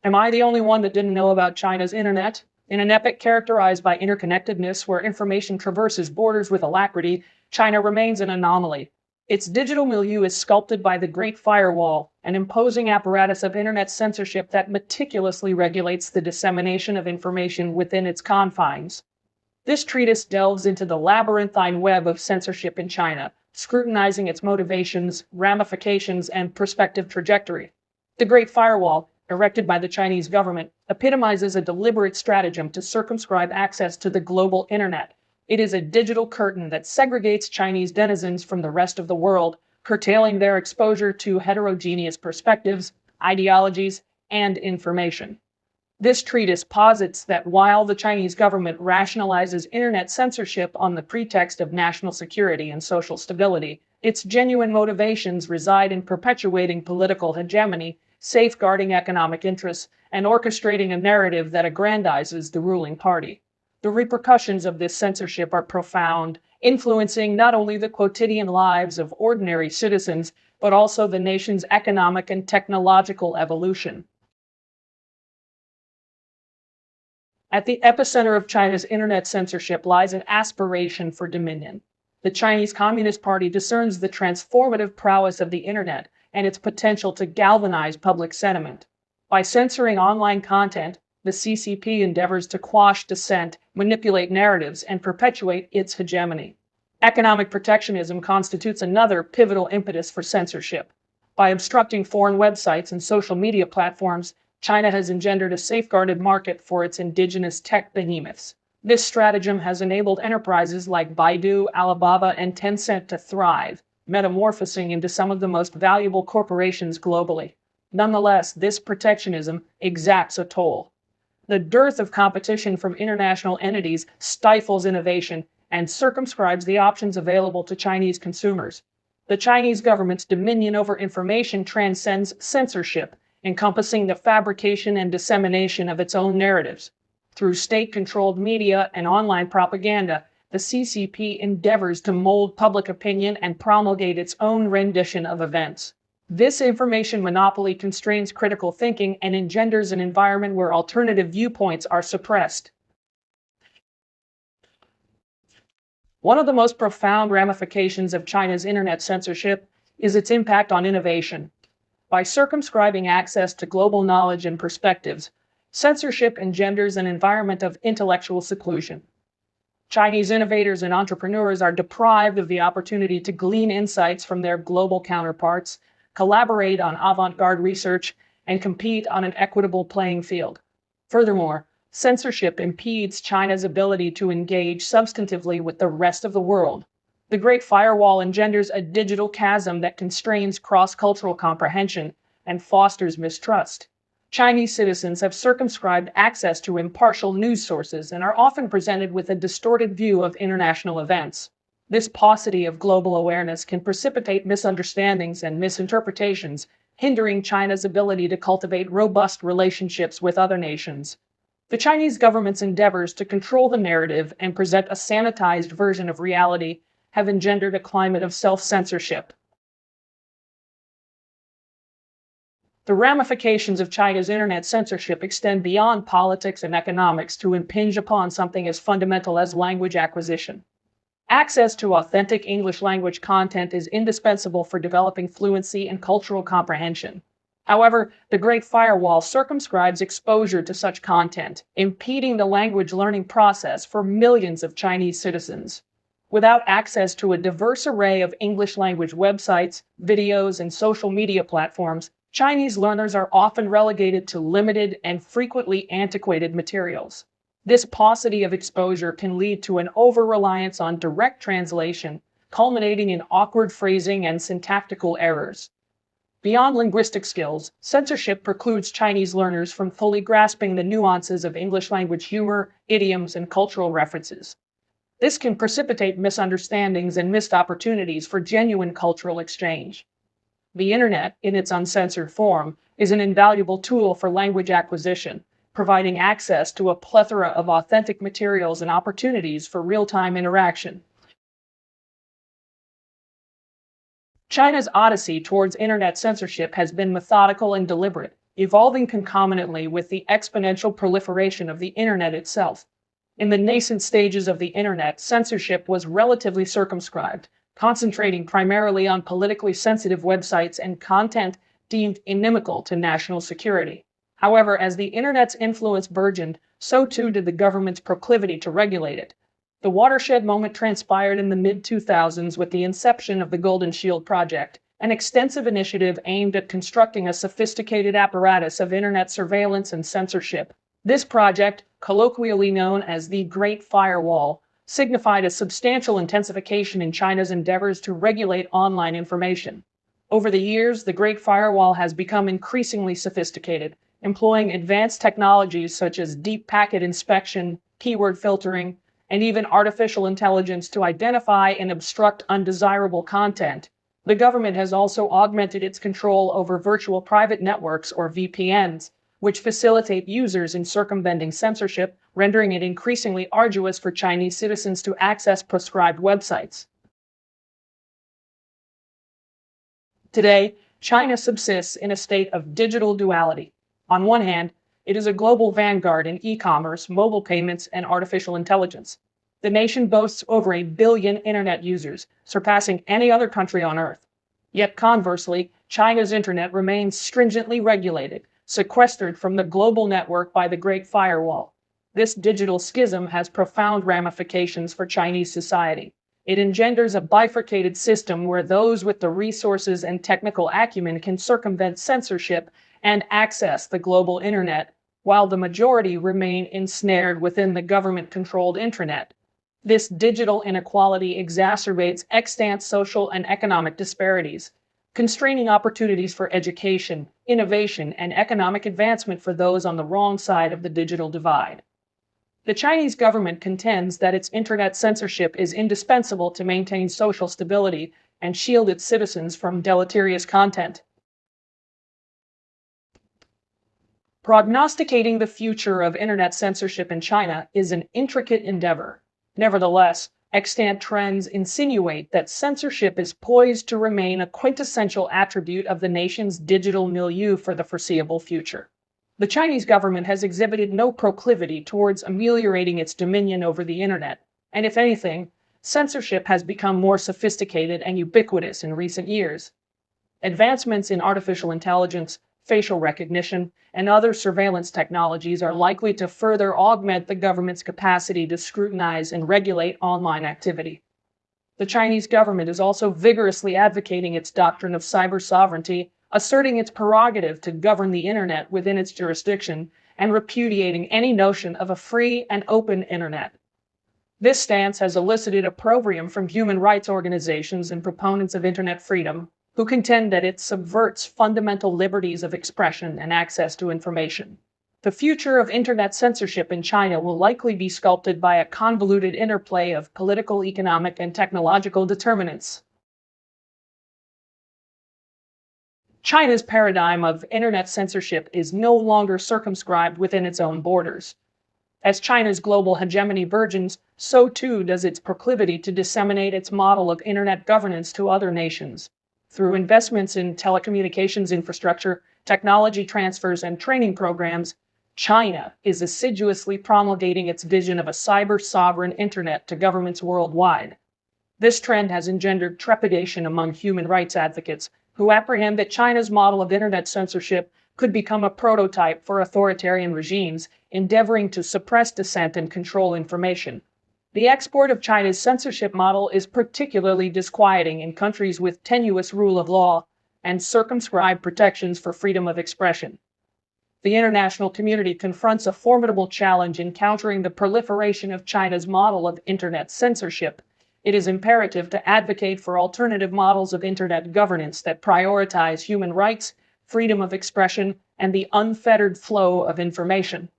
Am I the only one that didn't know about China's internet? In an epoch characterized by interconnectedness where information traverses borders with alacrity, China remains an anomaly. Its digital milieu is sculpted by the Great Firewall, an imposing apparatus of internet censorship that meticulously regulates the dissemination of information within its confines. This treatise delves into the labyrinthine web of censorship in China, scrutinizing its motivations, ramifications, and prospective trajectory. The Great Firewall, erected by the Chinese government, epitomizes a deliberate stratagem to circumscribe access to the global internet. It is a digital curtain that segregates Chinese denizens from the rest of the world, curtailing their exposure to heterogeneous perspectives, ideologies, and information. This treatise posits that while the Chinese government rationalizes internet censorship on the pretext of national security and social stability, its genuine motivations reside in perpetuating political hegemony, safeguarding economic interests, and orchestrating a narrative that aggrandizes the ruling party. The repercussions of this censorship are profound, influencing not only the quotidian lives of ordinary citizens, but also the nation's economic and technological evolution. At the epicenter of China's internet censorship lies an aspiration for dominion. The Chinese Communist Party discerns the transformative prowess of the internet and its potential to galvanize public sentiment. By censoring online content, the CCP endeavors to quash dissent, manipulate narratives, and perpetuate its hegemony. Economic protectionism constitutes another pivotal impetus for censorship. By obstructing foreign websites and social media platforms, China has engendered a safeguarded market for its indigenous tech behemoths. This stratagem has enabled enterprises like Baidu, Alibaba, and Tencent to thrive, metamorphosing into some of the most valuable corporations globally. Nonetheless, this protectionism exacts a toll. The dearth of competition from international entities stifles innovation and circumscribes the options available to Chinese consumers. The Chinese government's dominion over information transcends censorship, encompassing the fabrication and dissemination of its own narratives. Through state-controlled media and online propaganda, the CCP endeavors to mold public opinion and promulgate its own rendition of events. This information monopoly constrains critical thinking and engenders an environment where alternative viewpoints are suppressed. One of the most profound ramifications of China's internet censorship is its impact on innovation. By circumscribing access to global knowledge and perspectives, censorship engenders an environment of intellectual seclusion. Chinese innovators and entrepreneurs are deprived of the opportunity to glean insights from their global counterparts, collaborate on avant-garde research, and compete on an equitable playing field. Furthermore, censorship impedes China's ability to engage substantively with the rest of the world. The Great Firewall engenders a digital chasm that constrains cross-cultural comprehension and fosters mistrust. Chinese citizens have circumscribed access to impartial news sources and are often presented with a distorted view of international events. This paucity of global awareness can precipitate misunderstandings and misinterpretations, hindering China's ability to cultivate robust relationships with other nations. The Chinese government's endeavors to control the narrative and present a sanitized version of reality have engendered a climate of self-censorship. The ramifications of China's internet censorship extend beyond politics and economics to impinge upon something as fundamental as language acquisition. Access to authentic English language content is indispensable for developing fluency and cultural comprehension. However, the Great Firewall circumscribes exposure to such content, impeding the language learning process for millions of Chinese citizens. Without access to a diverse array of English language websites, videos, and social media platforms, Chinese learners are often relegated to limited and frequently antiquated materials. This paucity of exposure can lead to an over-reliance on direct translation, culminating in awkward phrasing and syntactical errors. Beyond linguistic skills, censorship precludes Chinese learners from fully grasping the nuances of English language humor, idioms, and cultural references. This can precipitate misunderstandings and missed opportunities for genuine cultural exchange. The internet, in its uncensored form, is an invaluable tool for language acquisition, providing access to a plethora of authentic materials and opportunities for real-time interaction. China's odyssey towards internet censorship has been methodical and deliberate. evolving concomitantly with the exponential proliferation of the internet itself. In the nascent stages of the internet, censorship was relatively circumscribed, concentrating primarily on politically sensitive websites and content deemed inimical to national security. However, as the internet's influence burgeoned, so too did the government's proclivity to regulate it. The watershed moment transpired in the mid-2000s with the inception of the Golden Shield Project, an extensive initiative aimed at constructing a sophisticated apparatus of internet surveillance and censorship. This project, colloquially known as the Great Firewall, signified a substantial intensification in China's endeavors to regulate online information. Over the years, the Great Firewall has become increasingly sophisticated, employing advanced technologies such as deep packet inspection, keyword filtering, and even artificial intelligence to identify and obstruct undesirable content. The government has also augmented its control over virtual private networks, or VPNs, which facilitate users in circumventing censorship, rendering it increasingly arduous for Chinese citizens to access proscribed websites. Today, China subsists in a state of digital duality. On one hand, it is a global vanguard in e-commerce, mobile payments, and artificial intelligence. The nation boasts over 1 billion internet users, surpassing any other country on Earth. Yet conversely, China's internet remains stringently regulated, sequestered from the global network by the Great Firewall. This digital schism has profound ramifications for Chinese society. It engenders a bifurcated system where those with the resources and technical acumen can circumvent censorship and access the global internet, while the majority remain ensnared within the government-controlled intranet. This digital inequality exacerbates extant social and economic disparities, constraining opportunities for education, innovation, and economic advancement for those on the wrong side of the digital divide. The Chinese government contends that its internet censorship is indispensable to maintain social stability and shield its citizens from deleterious content. Prognosticating the future of internet censorship in China is an intricate endeavor. Nevertheless, extant trends insinuate that censorship is poised to remain a quintessential attribute of the nation's digital milieu for the foreseeable future. The Chinese government has exhibited no proclivity towards ameliorating its dominion over the internet, and if anything, censorship has become more sophisticated and ubiquitous in recent years. Advancements in artificial intelligence, facial recognition, and other surveillance technologies are likely to further augment the government's capacity to scrutinize and regulate online activity. The Chinese government is also vigorously advocating its doctrine of cyber sovereignty, asserting its prerogative to govern the internet within its jurisdiction, and repudiating any notion of a free and open internet. This stance has elicited opprobrium from human rights organizations and proponents of internet freedom, who contend that it subverts fundamental liberties of expression and access to information. The future of internet censorship in China will likely be sculpted by a convoluted interplay of political, economic, and technological determinants. China's paradigm of internet censorship is no longer circumscribed within its own borders. As China's global hegemony burgeons, so too does its proclivity to disseminate its model of internet governance to other nations. Through investments in telecommunications infrastructure, technology transfers, and training programs, China is assiduously promulgating its vision of a cyber-sovereign internet to governments worldwide. This trend has engendered trepidation among human rights advocates who apprehend that China's model of internet censorship could become a prototype for authoritarian regimes endeavoring to suppress dissent and control information. The export of China's censorship model is particularly disquieting in countries with tenuous rule of law and circumscribed protections for freedom of expression. The international community confronts a formidable challenge in countering the proliferation of China's model of internet censorship. It is imperative to advocate for alternative models of internet governance that prioritize human rights, freedom of expression, and the unfettered flow of information.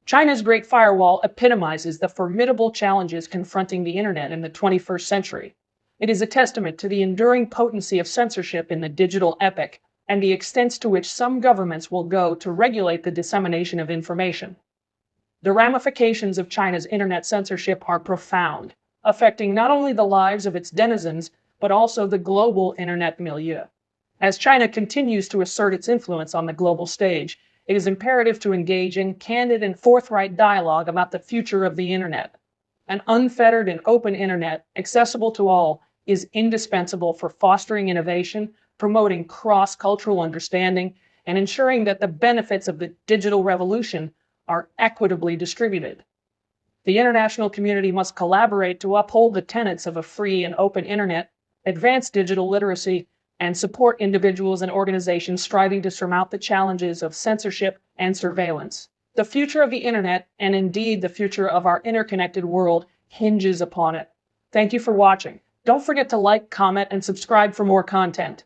China's Great Firewall epitomizes the formidable challenges confronting the internet in the 21st century. It is a testament to the enduring potency of censorship in the digital epoch and the extent to which some governments will go to regulate the dissemination of information. The ramifications of China's internet censorship are profound, affecting not only the lives of its denizens, but also the global internet milieu. As China continues to assert its influence on the global stage, it is imperative to engage in candid and forthright dialogue about the future of the internet. An unfettered and open internet, accessible to all, is indispensable for fostering innovation, promoting cross-cultural understanding, and ensuring that the benefits of the digital revolution are equitably distributed. The international community must collaborate to uphold the tenets of a free and open internet, advance digital literacy, and support individuals and organizations striving to surmount the challenges of censorship and surveillance. The future of the internet, and indeed the future of our interconnected world, hinges upon it. Thank you for watching. Don't forget to like, comment, and subscribe for more content.